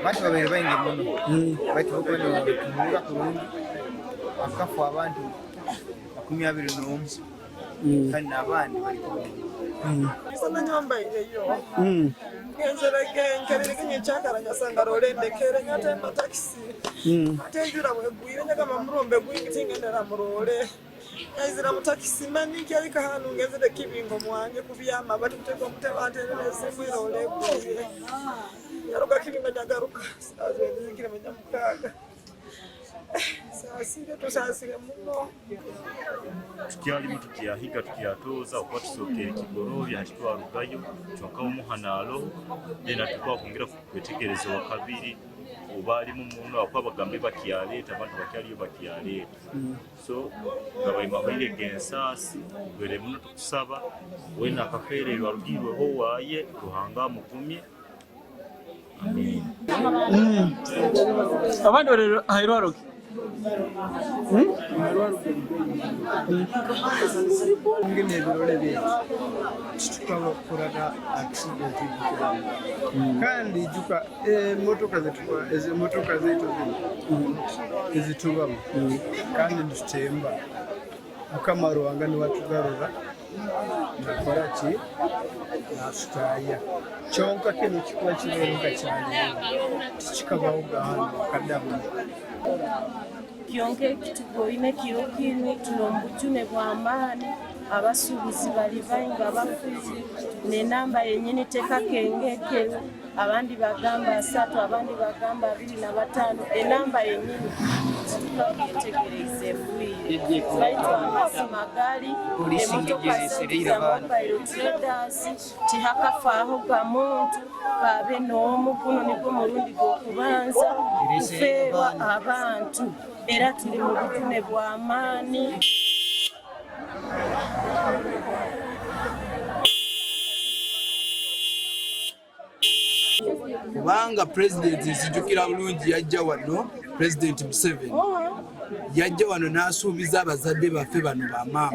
Bati babiri bayingira muno bati okweno tumuura kulungi akafu abantu 21 kandi abandi baliko sana nyamba iyo nkenzerekenye cyakaranya sanga rolendekere nyatemba taxi atejura mwegwire nyagama murombe gwingitingendera murole yazira mu taxi maniki alika hanu ngezere kibingo mwanje kubyama bati mutego mutebatereze mwirole gwire yaruka kibingo nyagaruka azwezikire munyamukaga sasire muno tukyalimu tukyahiga tukyatooza okuba tusookera ekigoroobi atitwalugayo kyokka omuhanaalo ena tukwakongera kwetegereza wakabiri oba alimu muno akuba bagambe bakyaleeta abantu bakyaliyo bakyaleeta so nga baimahwaire gensaasi lwere muno tukusaba wena akafeererwa alugirweho waaye ruhanga mugumye amen abantu hairwaroki ngene birole bye tukaba kuraga accident kandi juka motoka zetu ezitubamo kandi ndutemba mukamaro wanga ni watugarura nakora ki nasutaya chonka kino kikuba kirenga cyane kikabaho gahano kadamu Kionke kitugoine kirokini tulombutune bw'amaani abasuubuzi bali bayinga bafuzi n'enamba yennyini tekakengekero abandi bagamba 3 abandi bagamba 25 enamba yennyini tukabyetegereze bwire baitwa amasi magali emotoka za mobile traders tihakafaaho ga muntu babe n'omu guno nigwo mulundi gw'okubanza kufeerwa abantu era tuli mu butune bw'amaani kubanga president nsijukira bulungi yajja wano president Museveni yajja wano n'asuubiza abazadde baffe bano bamaama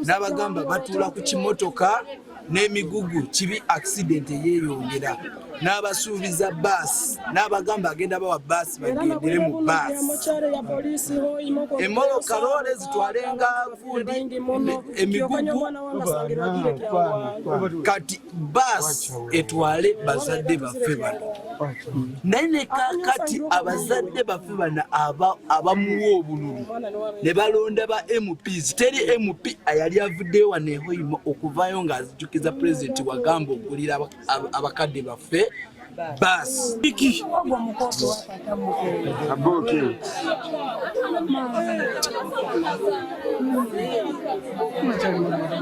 n'abagamba batuula ku kimotoka n'emigugu kibi accident yeeyongera n'abasuubiza baasi n'abagamba agenda bawa baasi bagendere mu baasi emmoloka loole zitwalenga gundi emigugu kati baasi etwale bazadde baffe bano naye ne kakati abazadde baffe bano abamuwa obululu ne balonda ba MPs teri MP ayali avuddeyo wano ehoyima okuvaayo ng'azijukiza pulezidenti wagamba okugulira abakadde baffe basi iki aboke